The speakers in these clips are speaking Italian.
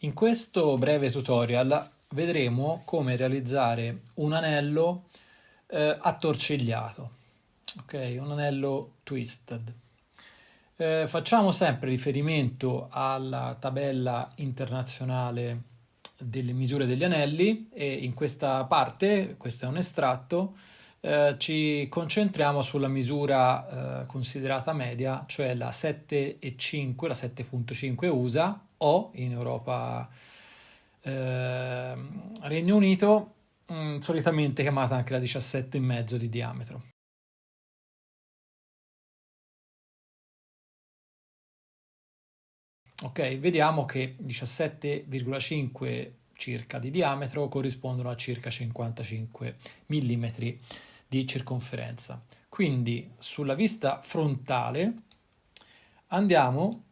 In questo breve tutorial vedremo come realizzare un anello attorcigliato, ok? Un anello twisted. Facciamo sempre riferimento alla tabella internazionale delle misure degli anelli e in questa parte, questo è un estratto, ci concentriamo sulla misura considerata media, cioè la 7,5, la 7,5 USA o in Europa Regno Unito, solitamente chiamata anche la 17,5 di diametro. Ok, vediamo che 17,5 circa di diametro corrispondono a circa 55 mm di circonferenza. Quindi sulla vista frontale andiamo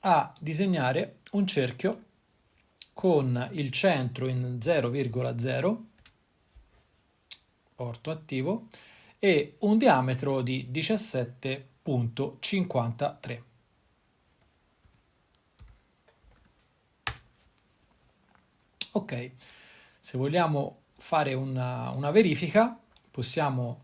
a disegnare un cerchio con il centro in 0,0, orto attivo, e un diametro di 17,53. Ok, se vogliamo fare una verifica, possiamo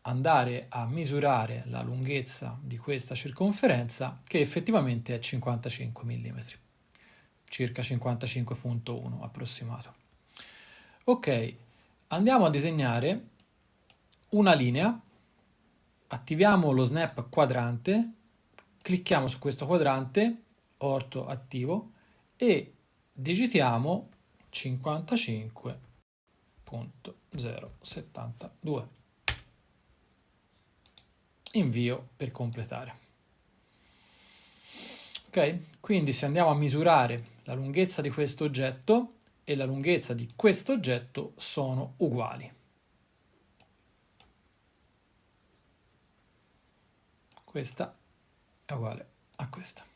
andare a misurare la lunghezza di questa circonferenza, che effettivamente è 55 mm, circa 55,1 approssimato. Ok, andiamo a disegnare una linea, attiviamo lo snap quadrante, clicchiamo su questo quadrante, orto attivo, e digitiamo 55,072. Invio per completare. Ok? Quindi se andiamo a misurare la lunghezza di questo oggetto e la lunghezza di questo oggetto sono uguali. Questa è uguale a questa.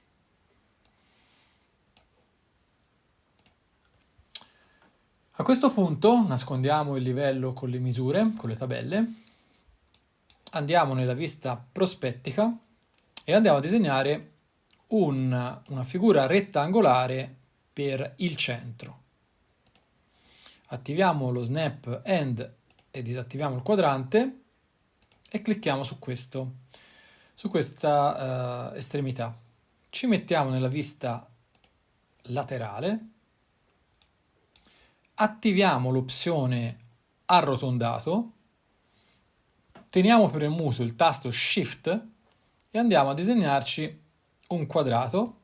A questo punto nascondiamo il livello con le misure, con le tabelle, andiamo nella vista prospettica e andiamo a disegnare una figura rettangolare per il centro. Attiviamo lo snap end e disattiviamo il quadrante e clicchiamo su questa estremità. Ci mettiamo nella vista laterale, attiviamo l'opzione arrotondato, teniamo premuto il tasto Shift e andiamo a disegnarci un quadrato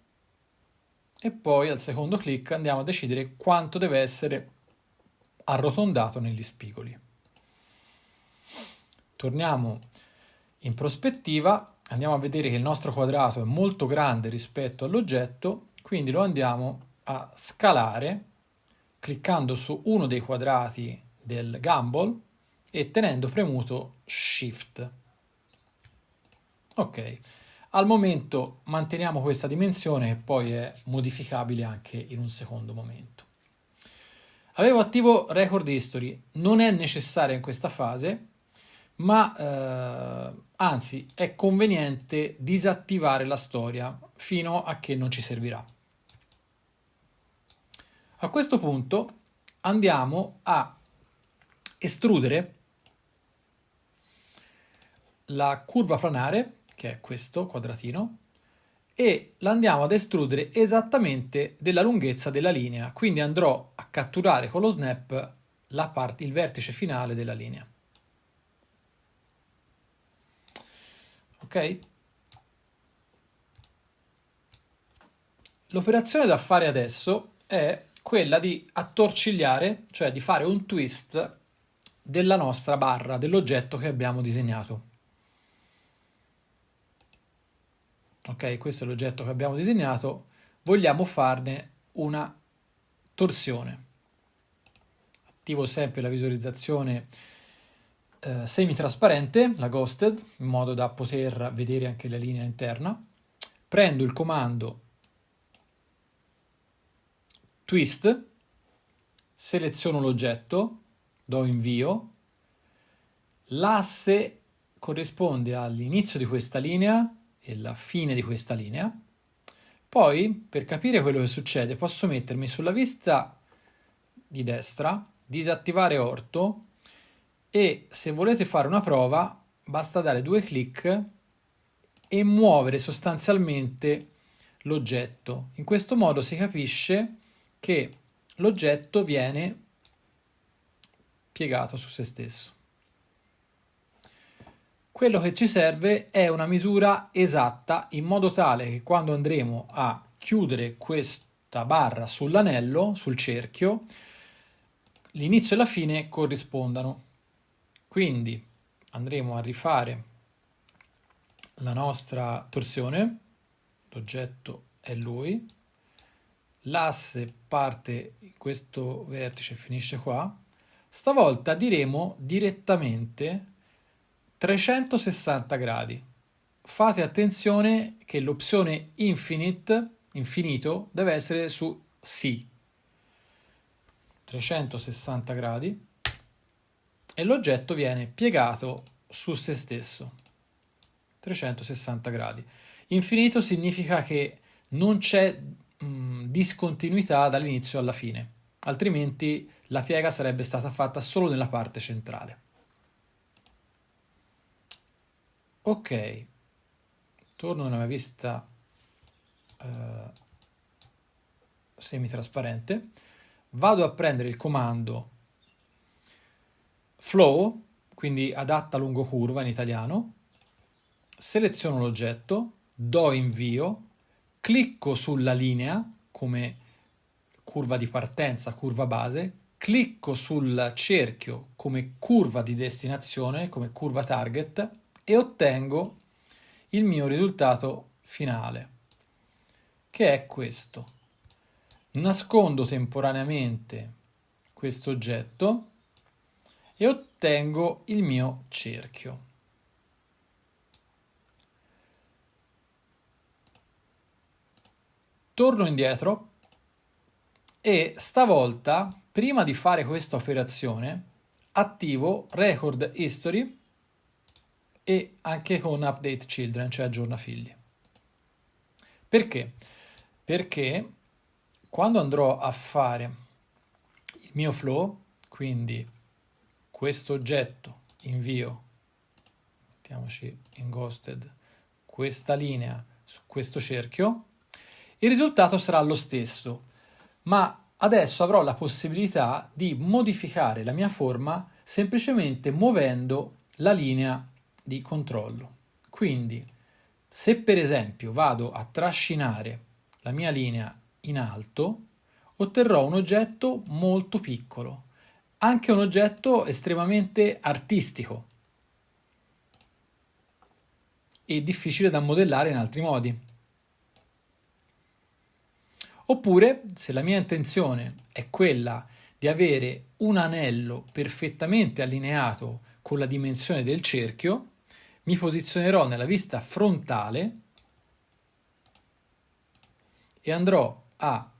e poi al secondo clic andiamo a decidere quanto deve essere arrotondato negli spigoli. Torniamo in prospettiva, andiamo a vedere che il nostro quadrato è molto grande rispetto all'oggetto, quindi lo andiamo a scalare cliccando su uno dei quadrati del gumball e tenendo premuto Shift. Ok, al momento manteniamo questa dimensione che poi è modificabile anche in un secondo momento. Avevo attivo Record History, non è necessaria in questa fase, ma anzi è conveniente disattivare la storia fino a che non ci servirà. A questo punto andiamo a estrudere la curva planare, che è questo quadratino, e la andiamo ad estrudere esattamente della lunghezza della linea, quindi andrò a catturare con lo snap il vertice finale della linea. Ok? L'operazione da fare adesso è quella di attorcigliare, cioè di fare un twist della nostra barra, dell'oggetto che abbiamo disegnato. Ok, questo è l'oggetto che abbiamo disegnato, vogliamo farne una torsione. Attivo sempre la visualizzazione semitrasparente, la ghosted, in modo da poter vedere anche la linea interna. Prendo il comando twist, seleziono l'oggetto, do invio, l'asse corrisponde all'inizio di questa linea e la fine di questa linea, Poi, per capire quello che succede, posso mettermi sulla vista di destra, disattivare orto e se volete fare una prova basta dare 2 clic e muovere sostanzialmente l'oggetto. In questo modo si capisce che l'oggetto viene piegato su se stesso. Quello che ci serve è una misura esatta in modo tale che quando andremo a chiudere questa barra sull'anello, sul cerchio, l'inizio e la fine corrispondano. Quindi andremo a rifare la nostra torsione, l'oggetto è lui, l'asse parte in questo vertice e finisce qua, stavolta diremo direttamente 360 gradi. Fate attenzione che l'opzione infinito, deve essere su sì. 360 gradi e l'oggetto viene piegato su se stesso. 360 gradi. Infinito significa che non c'è discontinuità dall'inizio alla fine, altrimenti la piega sarebbe stata fatta solo nella parte centrale. Ok, torno nella mia vista semitrasparente, vado a prendere il comando flow, quindi adatta lungo curva in italiano, seleziono l'oggetto, do invio, clicco sulla linea come curva di partenza, curva base, clicco sul cerchio come curva di destinazione, come curva target e ottengo il mio risultato finale, che è questo. Nascondo temporaneamente questo oggetto e ottengo il mio cerchio. Torno indietro e stavolta, prima di fare questa operazione, attivo Record History e anche con Update Children, cioè aggiorna figli. Perché? Perché quando andrò a fare il mio flow, quindi questo oggetto invio, mettiamoci in ghosted, questa linea su questo cerchio, il risultato sarà lo stesso, ma adesso avrò la possibilità di modificare la mia forma semplicemente muovendo la linea di controllo. Quindi, se per esempio vado a trascinare la mia linea in alto, otterrò un oggetto molto piccolo, anche un oggetto estremamente artistico e difficile da modellare in altri modi. Oppure, se la mia intenzione è quella di avere un anello perfettamente allineato con la dimensione del cerchio, mi posizionerò nella vista frontale e andrò a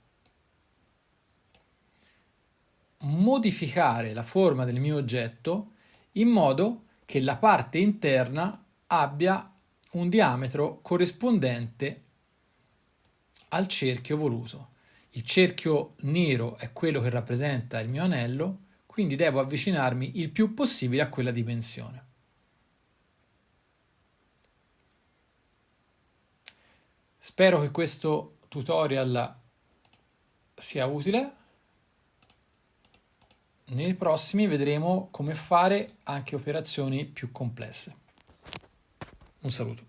modificare la forma del mio oggetto in modo che la parte interna abbia un diametro corrispondente al cerchio voluto. Il cerchio nero è quello che rappresenta il mio anello, quindi devo avvicinarmi il più possibile a quella dimensione. Spero che questo tutorial sia utile. Nei prossimi vedremo come fare anche operazioni più complesse. Un saluto.